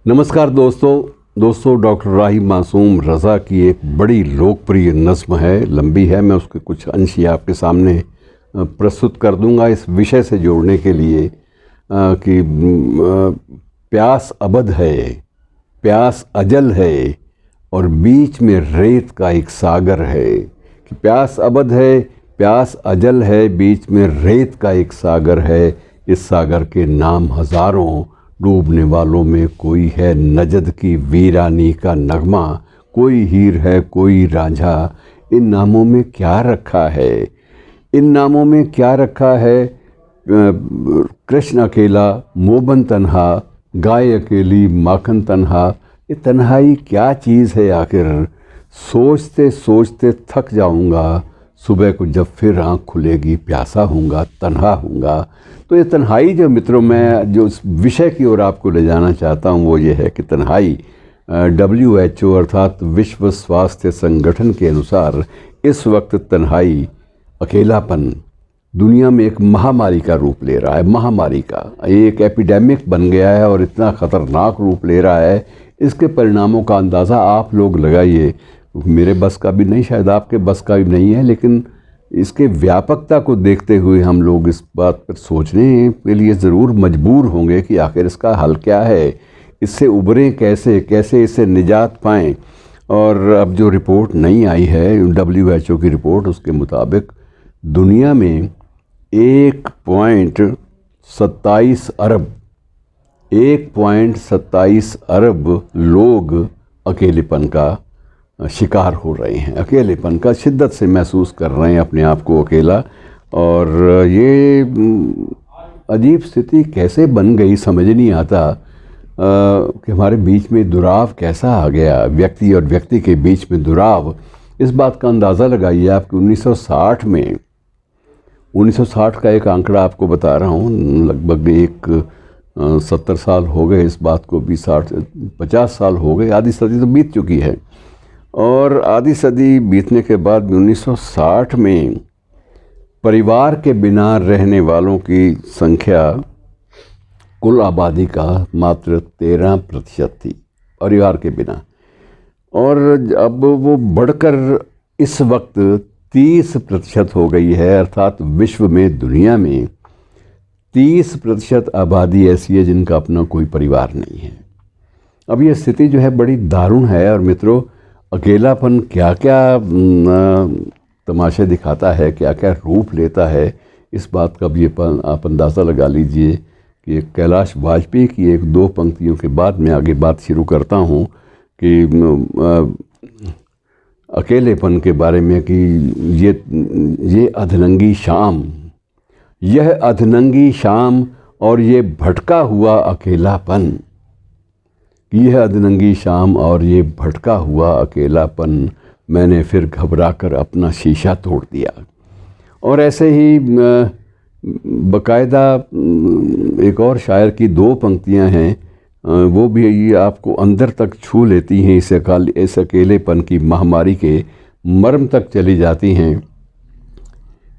नमस्कार दोस्तों डॉक्टर राही मासूम रज़ा की एक बड़ी लोकप्रिय नज़्म है, लंबी है। मैं उसके कुछ अंश ही आपके सामने प्रस्तुत कर दूंगा इस विषय से जोड़ने के लिए कि प्यास अबद है, प्यास अजल है और बीच में रेत का एक सागर है। कि प्यास अबद है, प्यास अजल है, बीच में रेत का एक सागर है। इस सागर के नाम हज़ारों, डूबने वालों में कोई है नजद की वीरानी का नगमा। कोई हीर है, कोई रांझा, इन नामों में क्या रखा है, इन नामों में क्या रखा है। कृष्ण अकेला, मोबन तन्हा, गाय अकेली, माखन तन्हा। ये तन्हाई क्या चीज़ है आखिर, सोचते सोचते थक जाऊंगा। सुबह को जब फिर आँख खुलेगी प्यासा हूँगा, तन्हा हूँगा। तो ये तन्हाई जो मित्रों, मैं जो इस विषय की ओर आपको ले जाना चाहता हूँ वो ये है कि तन्हाई WHO अर्थात विश्व स्वास्थ्य संगठन के अनुसार इस वक्त तन्हाई, अकेलापन दुनिया में एक महामारी का रूप ले रहा है। महामारी का एक एपिडेमिक बन गया है और इतना ख़तरनाक रूप ले रहा है। इसके परिणामों का अंदाज़ा आप लोग लगाइए। मेरे बस का भी नहीं, शायद आपके बस का भी नहीं है, लेकिन इसके व्यापकता को देखते हुए हम लोग इस बात पर सोचने के लिए ज़रूर मजबूर होंगे कि आखिर इसका हल क्या है, इससे उभरें कैसे, कैसे इससे निजात पाएँ। और अब जो रिपोर्ट नई आई है WHO की रिपोर्ट, उसके मुताबिक दुनिया में 1.27 अरब लोग अकेलेपन का शिकार हो रहे हैं, अकेलेपन का शिद्दत से महसूस कर रहे हैं अपने आप को अकेला। और ये अजीब स्थिति कैसे बन गई समझ नहीं आता कि हमारे बीच में दुराव कैसा आ गया, व्यक्ति और व्यक्ति के बीच में दुराव। इस बात का अंदाज़ा लगाइए आप कि 1960 का एक आंकड़ा आपको बता रहा हूँ, लगभग 70 साल हो गए इस बात को भी, 50 साल हो गए, आधी सदी तो बीत चुकी है। और आधी सदी बीतने के बाद भी 1960 में परिवार के बिना रहने वालों की संख्या कुल आबादी का मात्र 13% थी, परिवार के बिना। और अब वो बढ़कर इस वक्त 30% हो गई है, अर्थात विश्व में, दुनिया में 30% आबादी ऐसी है जिनका अपना कोई परिवार नहीं है। अब ये स्थिति जो है बड़ी दारुण है। और मित्रों, अकेलापन क्या क्या तमाशे दिखाता है, क्या क्या रूप लेता है, इस बात का भी आप अंदाज़ा लगा लीजिए कि कैलाश वाजपेयी की एक दो पंक्तियों के बाद मैं आगे बात शुरू करता हूँ कि अकेलेपन के बारे में कि ये अधनंगी शाम, यह अधनंगी शाम और ये भटका हुआ अकेलापन, यह अधनंगी शाम और ये भटका हुआ अकेलापन, मैंने फिर घबराकर अपना शीशा तोड़ दिया। और ऐसे ही बाकायदा एक और शायर की दो पंक्तियां हैं, वो भी आपको अंदर तक छू लेती हैं, इस अकेलेपन की महामारी के मर्म तक चली जाती हैं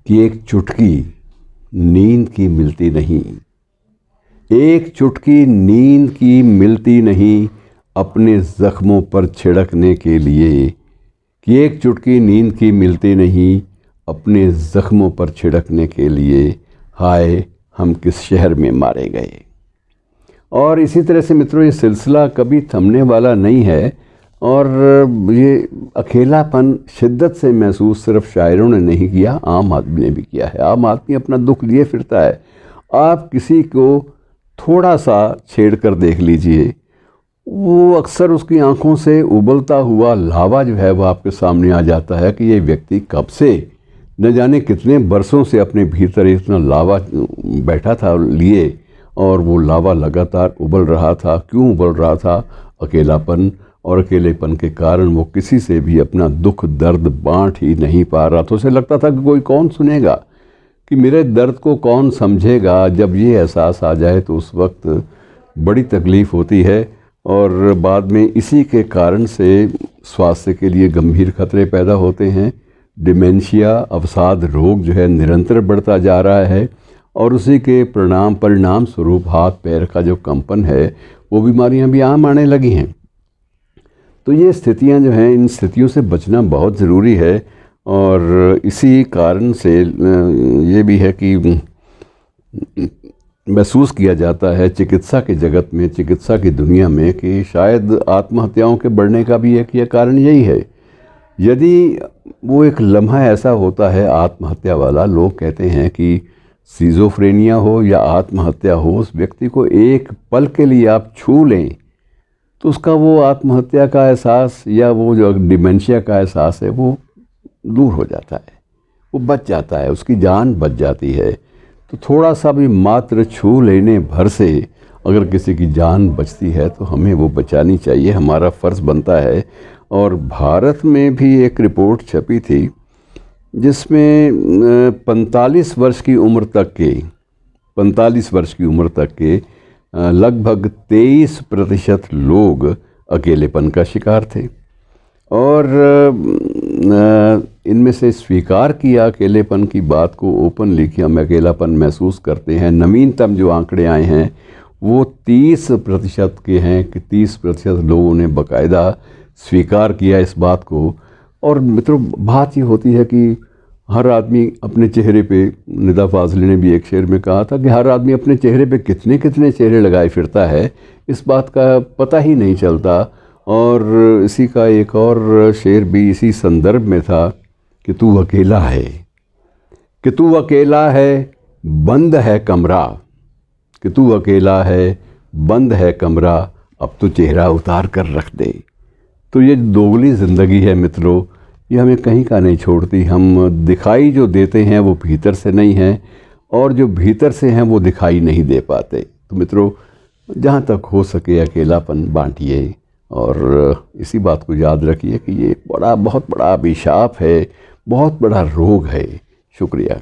कि एक चुटकी नींद की मिलती नहीं, एक चुटकी नींद की मिलती नहीं अपने ज़ख्मों पर छिड़कने के लिए। कि एक चुटकी नींद की मिलती नहीं अपने ज़ख्मों पर छिड़कने के लिए, हाय हम किस शहर में मारे गए। और इसी तरह से मित्रों, ये सिलसिला कभी थमने वाला नहीं है। और ये अकेलापन शिद्दत से महसूस सिर्फ शायरों ने नहीं किया, आम आदमी ने भी किया है। आम आदमी अपना दुख लिए फिरता है। आप किसी को थोड़ा सा छेड़ कर देख लीजिए, वो अक्सर उसकी आंखों से उबलता हुआ लावा जो है वो आपके सामने आ जाता है कि ये व्यक्ति कब से, न जाने कितने बरसों से अपने भीतर इतना लावा बैठा था लिए, और वो लावा लगातार उबल रहा था। क्यों उबल रहा था? अकेलापन, और अकेलेपन के कारण वो किसी से भी अपना दुख दर्द बांट ही नहीं पा रहा। तो उसे लगता था कि कोई कौन सुनेगा, कि मेरे दर्द को कौन समझेगा। जब ये एहसास आ जाए तो उस वक्त बड़ी तकलीफ़ होती है। और बाद में इसी के कारण से स्वास्थ्य के लिए गंभीर खतरे पैदा होते हैं। डिमेंशिया, अवसाद रोग जो है निरंतर बढ़ता जा रहा है। और उसी के परिणाम स्वरूप हाथ पैर का जो कंपन है वो बीमारियां भी आम आने लगी हैं। तो ये स्थितियां जो हैं, इन स्थितियों से बचना बहुत ज़रूरी है। और इसी कारण से ये भी है कि महसूस किया जाता है चिकित्सा के जगत में, चिकित्सा की दुनिया में, कि शायद आत्महत्याओं के बढ़ने का भी एक ये कारण यही है। यदि वो एक लम्हा ऐसा होता है आत्महत्या वाला, लोग कहते हैं कि सिजोफ्रेनिया हो या आत्महत्या हो, उस व्यक्ति को एक पल के लिए आप छू लें तो उसका वो आत्महत्या का एहसास या वो जो डिमेंशिया का एहसास है वो दूर हो जाता है, वो बच जाता है, उसकी जान बच जाती है। तो थोड़ा सा भी मात्र छू लेने भर से अगर किसी की जान बचती है तो हमें वो बचानी चाहिए, हमारा फ़र्ज़ बनता है। और भारत में भी एक रिपोर्ट छपी थी जिसमें 45 वर्ष की उम्र तक के लगभग 23% लोग अकेलेपन का शिकार थे। और इनमें से स्वीकार किया अकेलेपन की बात को ओपनली कि हम अकेलापन महसूस करते हैं। नवीनतम जो आंकड़े आए हैं वो 30% के हैं कि 30% लोगों ने बाकायदा स्वीकार किया इस बात को। और मित्रों, बात ये होती है कि हर आदमी अपने चेहरे पे, निदा फाजली ने भी एक शेर में कहा था कि हर आदमी अपने चेहरे पे कितने कितने चेहरे लगाए फिरता है, इस बात का पता ही नहीं चलता। और इसी का एक और शेर भी इसी संदर्भ में था कि तू अकेला है, बंद है कमरा, कि तू अकेला है, बंद है कमरा, अब तो चेहरा उतार कर रख दे। तो ये दोगली ज़िंदगी है मित्रों, ये हमें कहीं का नहीं छोड़ती। हम दिखाई जो देते हैं वो भीतर से नहीं है, और जो भीतर से हैं वो दिखाई नहीं दे पाते। तो मित्रों, जहाँ तक हो सके अकेलापन बांटिए, और इसी बात को याद रखिए कि ये बहुत बड़ा अभिशाप है, बहुत बड़ा रोग है। शुक्रिया।